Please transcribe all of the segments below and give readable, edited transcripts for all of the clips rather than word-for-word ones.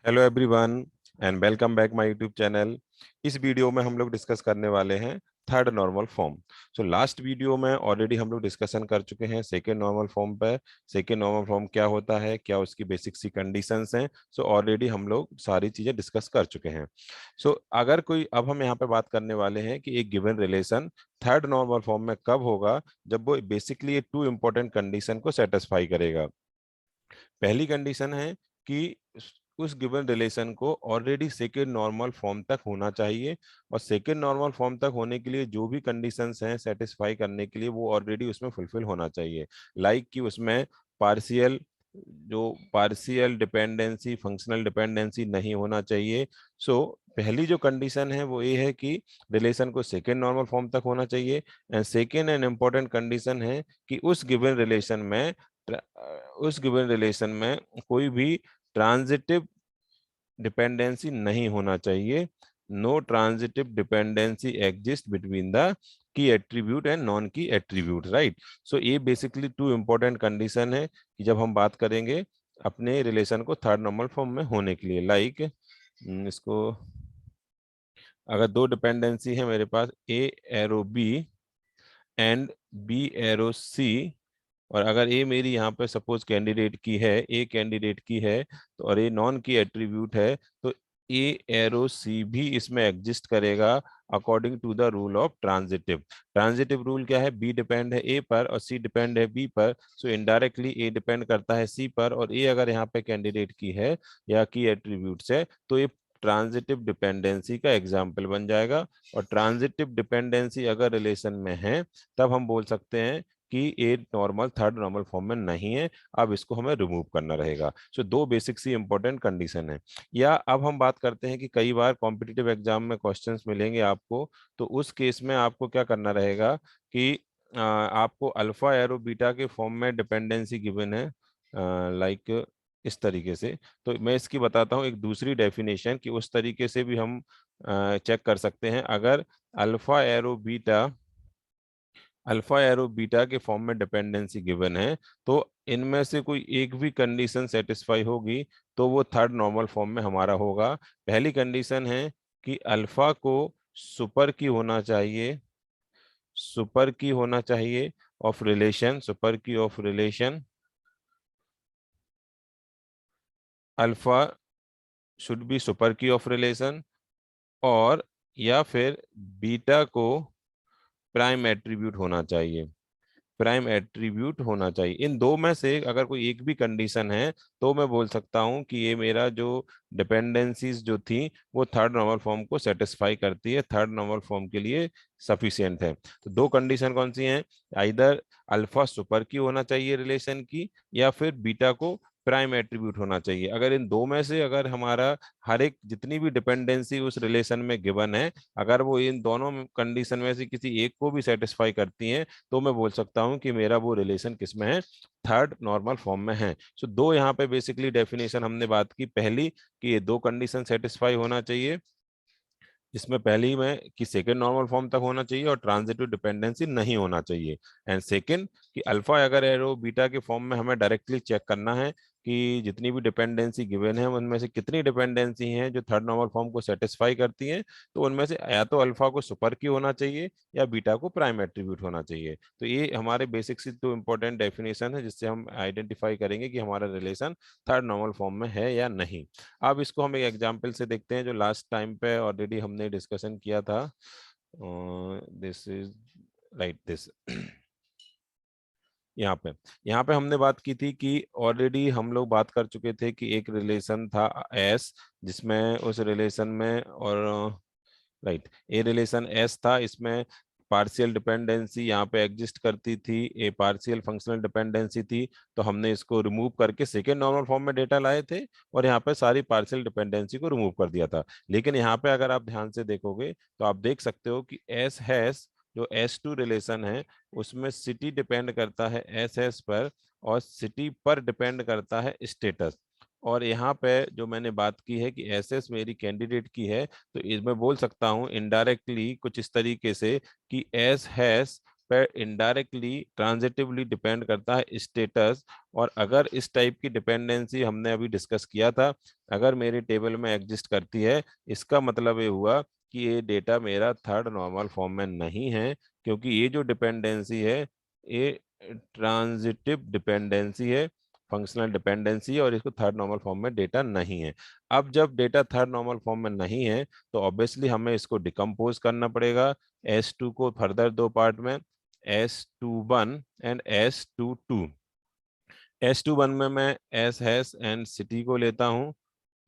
Hello everyone and welcome back my YouTube channel. इस video में हम लोग डिस्कस करने वाले हैं third normal form. So last video में ऑलरेडी हम लोग डिस्कशन कर चुके हैं सेकेंड नॉर्मल फॉर्म पर। सेकेंड नॉर्मल फॉर्म क्या होता है, क्या उसकी बेसिक सी कंडीशंस हैं। सो ऑलरेडी हम लोग सारी चीज़ें डिस्कस कर चुके हैं। सो अगर कोई अब हम यहाँ पे बात करने वाले हैं कि एक given relation third normal form में कब होगा, जब वो बेसिकली ये टू इंपॉर्टेंट कंडीशन को सेटिस्फाई करेगा। पहली कंडीशन है कि उस गिवन रिलेशन को ऑलरेडी सेकेंड नॉर्मल फॉर्म तक होना चाहिए, और सेकेंड नॉर्मल फॉर्म तक होने के लिए जो भी कंडीशंस हैं सेटिस्फाई करने के लिए वो ऑलरेडी उसमें फुलफिल होना चाहिए। लाइक कि उसमें पार्शियल जो पार्शियल डिपेंडेंसी फंक्शनल डिपेंडेंसी नहीं होना चाहिए। सो पहली जो कंडीशन है वो ये है कि रिलेशन को सेकेंड नॉर्मल फॉर्म तक होना चाहिए। And second and important condition है कि उस गिवन रिलेशन में कोई भी ट्रांजिटिव डिपेंडेंसी नहीं होना चाहिए। No transitive dependency exist between the key attribute and non key attribute, right. So ये बेसिकली टू इंपॉर्टेंट कंडीशन है कि जब हम बात करेंगे अपने रिलेशन को थर्ड नॉर्मल फॉर्म में होने के लिए। लाइक इसको अगर दो डिपेंडेंसी है मेरे पास A arrow B and B arrow C, और अगर ए मेरी यहाँ पे सपोज कैंडिडेट की है, ए कैंडिडेट की है तो, और ए नॉन की एट्रीब्यूट है, तो ए एरो सी भी इसमें एग्जिस्ट करेगा according to the rule of transitive. Transitive rule क्या है? बी डिपेंड है ए पर और सी डिपेंड है बी पर। सो इनडायरेक्टली ए डिपेंड करता है सी पर, और ए अगर यहाँ पे कैंडिडेट की है या की एट्रीब्यूट्स है तो ये ट्रांजिटिव डिपेंडेंसी का एग्जाम्पल बन जाएगा। और ट्रांजिटिव डिपेंडेंसी अगर रिलेशन में है तब हम बोल सकते हैं कि a normal third normal form में नहीं है। अब इसको हमें रिमूव करना रहेगा। सो दो बेसिक सी इंपॉर्टेंट कंडीशन है। या अब हम बात करते हैं कि कई बार कॉम्पिटिटिव एग्जाम में क्वेश्चंस मिलेंगे आपको, तो उस केस में आपको क्या करना रहेगा कि आपको अल्फा एरो बीटा के फॉर्म में डिपेंडेंसी गिवन है, लाइक इस तरीके से। तो मैं इसकी बताता हूँ एक दूसरी डेफिनेशन कि उस तरीके से भी हम चेक कर सकते हैं। अगर alpha arrow beta alpha arrow beta के फॉर्म में डिपेंडेंसी गिवन है, तो इनमें से कोई एक भी कंडीशन सेटिस्फाई होगी तो वो थर्ड नॉर्मल फॉर्म में हमारा होगा। पहली कंडीशन है कि अल्फा को सुपर की होना चाहिए, सुपर की होना चाहिए ऑफ रिलेशन, सुपर की of relation alpha should be super की ऑफ रिलेशन, और या फिर बीटा को प्राइम एट्रीब्यूट होना चाहिए, प्राइम एट्रीब्यूट होना चाहिए। इन दो में से अगर कोई एक भी कंडीशन है तो मैं बोल सकता हूं कि ये मेरा जो डिपेंडेंसीज जो थी वो थर्ड नॉर्मल फॉर्म को सेटिस्फाई करती है, थर्ड नॉर्मल फॉर्म के लिए सफिशिएंट है। तो दो कंडीशन कौन सी हैं? आइदर अल्फा सुपर की होना चाहिए रिलेशन की, या फिर बीटा को प्राइम एट्रीब्यूट होना चाहिए। अगर इन दो में से अगर हमारा हर एक जितनी भी डिपेंडेंसी उस रिलेशन में गिवन है, अगर वो इन दोनों कंडीशन में से किसी एक को भी सेटिस्फाई करती हैं, तो मैं बोल सकता हूं कि मेरा वो रिलेशन किस में है? थर्ड नॉर्मल फॉर्म में है। सो दो यहाँ पे बेसिकली डेफिनेशन हमने बात की। पहली कि ये दो कंडीशन सेटिस्फाई होना चाहिए, इसमें पहली में कि सेकेंड नॉर्मल फॉर्म तक होना चाहिए और ट्रांजिटिव डिपेंडेंसी नहीं होना चाहिए। एंड सेकेंड कि अल्फा अगर एरो बीटा के फॉर्म में हमें डायरेक्टली चेक करना है कि जितनी भी डिपेंडेंसी गिवन है उनमें से कितनी डिपेंडेंसी हैं जो थर्ड नॉर्मल फॉर्म को सेटिस्फाई करती हैं, तो उनमें से या तो अल्फा को सुपर की होना चाहिए या बीटा को प्राइम एट्रीब्यूट होना चाहिए। तो ये हमारे बेसिक सी दो इंपॉर्टेंट डेफिनेशन है जिससे हम आइडेंटिफाई करेंगे कि हमारा रिलेशन थर्ड नॉर्मल फॉर्म में है या नहीं। अब इसको हम एक एग्जांपल से देखते हैं जो लास्ट टाइम पे ऑलरेडी हमने डिस्कशन किया था। दिस इज राइट दिस यहाँ पे हमने बात की थी कि ऑलरेडी हम लोग बात कर चुके थे कि एक रिलेशन था एस, जिसमें उस रिलेशन में और राइट ए रिलेशन एस था, इसमें पार्शियल डिपेंडेंसी यहाँ पे एग्जिस्ट करती थी, ए पार्शियल फंक्शनल डिपेंडेंसी थी। तो हमने इसको रिमूव करके सेकेंड नॉर्मल फॉर्म में डेटा लाए थे और यहाँ पे सारी पार्शियल डिपेंडेंसी को रिमूव कर दिया था। लेकिन यहाँ पे अगर आप ध्यान से देखोगे तो आप देख सकते हो कि एस हैश जो एस टू रिलेशन है उसमें सिटी डिपेंड करता है एस एस पर, और सिटी पर डिपेंड करता है स्टेटस। और यहाँ पे जो मैंने बात की है कि एस एस मेरी कैंडिडेट की है, तो इसमें बोल सकता हूँ इनडायरेक्टली कुछ इस तरीके से कि एस हैश पे इनडायरेक्टली ट्रांजिटिवली डिपेंड करता है स्टेटस। और अगर इस टाइप की डिपेंडेंसी हमने अभी डिस्कस किया था, अगर मेरे टेबल में एग्जिस्ट करती है, इसका मतलब ये हुआ कि ये डेटा मेरा थर्ड नॉर्मल फॉर्म में नहीं है, क्योंकि ये जो डिपेंडेंसी है ये ट्रांजिटिव डिपेंडेंसी है, फंक्शनल डिपेंडेंसी है, और इसको थर्ड नॉर्मल फॉर्म में डेटा नहीं है। अब जब डेटा थर्ड नॉर्मल फॉर्म में नहीं है तो ऑब्वियसली हमें इसको डिकम्पोज करना पड़ेगा S2 को फर्दर दो पार्ट में, S21 एंड S22। S21 में मैं एस हैश एंड सिटी को लेता हूँ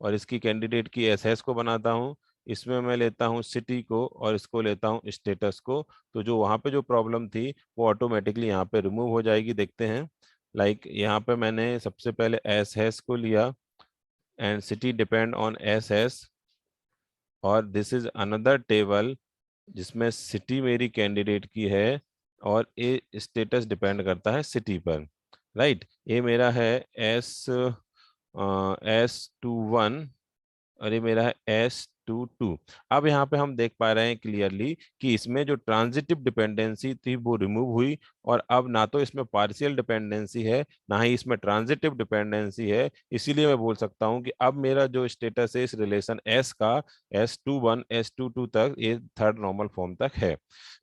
और इसकी कैंडिडेट की एस हैश को बनाता हूँ। इसमें मैं लेता हूँ सिटी को और इसको लेता हूँ स्टेटस को। तो जो वहाँ पे जो प्रॉब्लम थी वो ऑटोमेटिकली यहाँ पे रिमूव हो जाएगी। देखते हैं, लाइक यहाँ पे मैंने सबसे पहले एस हैश को लिया and city depend on S hash, और दिस इज अनदर टेबल जिसमें सिटी मेरी कैंडिडेट की है और ये स्टेटस डिपेंड करता है सिटी पर, राइट। ये मेरा है S21 और ये मेरा है S22। अब यहाँ पे हम देख पा रहे हैं क्लियरली कि इसमें जो ट्रांजिटिव डिपेंडेंसी थी वो रिमूव हुई, और अब ना तो इसमें पार्शियल डिपेंडेंसी है ना ही इसमें ट्रांजिटिव डिपेंडेंसी है। इसीलिए मैं बोल सकता हूँ कि अब मेरा जो स्टेटस है इस रिलेशन S का, S21 S22 तक, ये थर्ड नॉर्मल फॉर्म तक है,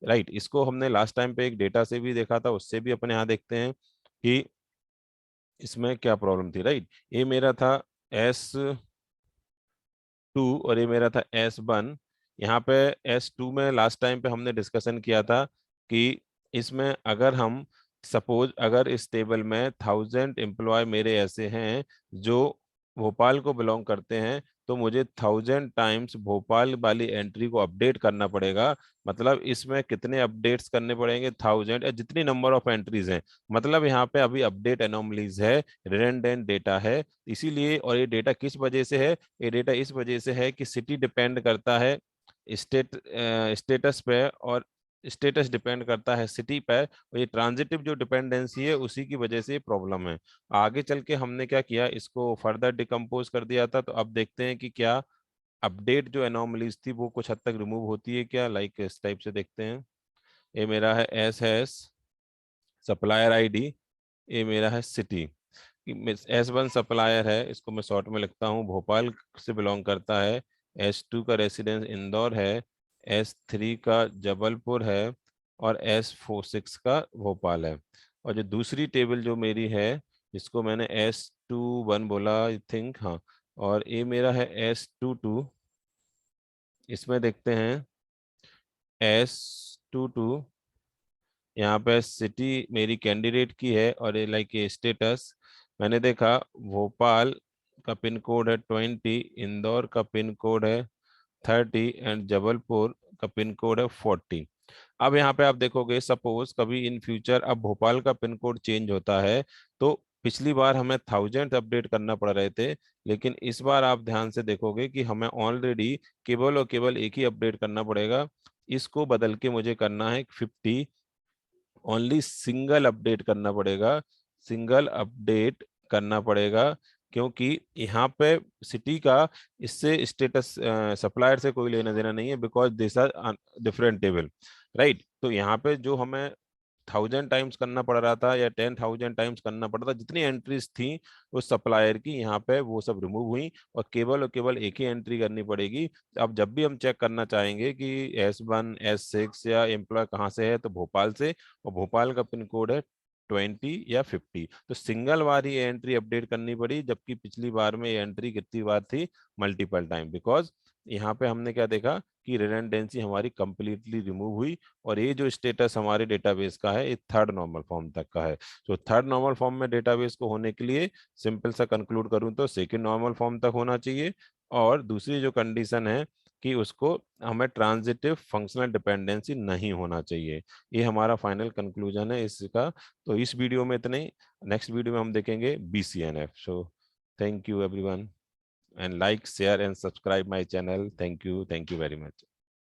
राइट। इसको हमने लास्ट टाइम पे एक डेटा से भी देखा था, उससे भी अपने यहाँ देखते हैं कि इसमें क्या प्रॉब्लम थी, राइट। ये मेरा था S2 और ये मेरा था S1। यहाँ पे S2 में लास्ट टाइम पे हमने डिस्कशन किया था कि इसमें अगर हम सपोज अगर इस टेबल में 1000 एम्प्लॉय मेरे ऐसे हैं जो भोपाल को बिलोंग करते हैं, तो मुझे 1000 टाइम्स भोपाल वाली एंट्री को अपडेट करना पड़ेगा। मतलब इसमें कितने अपडेट्स करने पड़ेंगे, 1000 या जितनी नंबर ऑफ एंट्रीज हैं। मतलब यहाँ पे अभी अपडेट एनोमलीज है, रिडंडेंट डेटा है, इसीलिए। और ये डेटा किस वजह से है, ये डेटा इस वजह से है कि सिटी डिपेंड करता है स्टेटस पे, और स्टेटस डिपेंड करता है सिटी पे, और ये ट्रांजिटिव जो डिपेंडेंसी है उसी की वजह से प्रॉब्लम है। आगे चल के हमने क्या किया, इसको फर्दर डिकम्पोज कर दिया था। तो अब देखते हैं कि क्या अपडेट जो एनोमलीज थी वो कुछ हद तक रिमूव होती है क्या, लाइक इस टाइप से देखते हैं। ये मेरा है एस सप्लायर आईडी, ये मेरा है सिटी। S1 सप्लायर है, इसको मैं शॉर्ट में लिखता हूँ, भोपाल से बिलोंग करता है। S2 का रेसिडेंस इंदौर है, S3 का जबलपुर है, और S46 का भोपाल है। और जो दूसरी टेबल जो मेरी है, जिसको मैंने S21 बोला आई थिंक, हाँ, और ये मेरा है S22। इसमें देखते हैं S22, यहाँ पे सिटी मेरी कैंडिडेट की है और ये लाइक ये स्टेटस मैंने देखा, भोपाल का पिन कोड है 20, इंदौर का पिन कोड है 30 एंड जबलपुर का पिन कोड है 40। अब यहाँ पे आप देखोगे, सपोज कभी इन फ्यूचर अब भोपाल का पिन कोड चेंज होता है, तो पिछली बार हमें 1000 अपडेट करना पड़ रहे थे, लेकिन इस बार आप ध्यान से देखोगे कि हमें ऑलरेडी केवल और केवल एक ही अपडेट करना पड़ेगा। इसको बदल के मुझे करना है 50, ओनली सिंगल अपडेट करना पड़ेगा, सिंगल अपडेट करना पड़ेगा, क्योंकि यहाँ पे सिटी का इससे स्टेटस सप्लायर से कोई लेना देना नहीं है, because this are different table, right. तो यहाँ पे जो हमें 1000 टाइम्स करना पड़ रहा था या 10,000 टाइम्स करना पड़ रहा था, जितनी एंट्रीज थी उस सप्लायर की, यहाँ पे वो सब रिमूव हुई और केवल एक ही एंट्री करनी पड़ेगी। अब जब भी हम चेक करना चाहेंगे कि S1 S6 या एम्प्लॉय कहाँ से है, तो भोपाल से, और भोपाल का पिन कोड है 20 या 50, तो सिंगल बार ही एंट्री अपडेट करनी पड़ी, जबकि पिछली बार में ये एंट्री कितनी बार थी, मल्टीपल टाइम। बिकॉज यहाँ पे हमने क्या देखा कि रिडंडेंसी हमारी कंप्लीटली रिमूव हुई, और ये जो स्टेटस हमारे डेटाबेस का है ये थर्ड नॉर्मल फॉर्म तक का है। तो थर्ड नॉर्मल फॉर्म में डेटाबेस को होने के लिए सिंपल सा कंक्लूड करूं तो सेकंड नॉर्मल फॉर्म तक होना चाहिए, और दूसरी जो कंडीशन है कि उसको हमें ट्रांजिटिव फंक्शनल डिपेंडेंसी नहीं होना चाहिए। ये हमारा फाइनल कंक्लूजन है इसका। तो इस वीडियो में इतने ही, नेक्स्ट वीडियो में हम देखेंगे BCNF। So thank you everyone, and like, share and subscribe my channel. Thank you very much.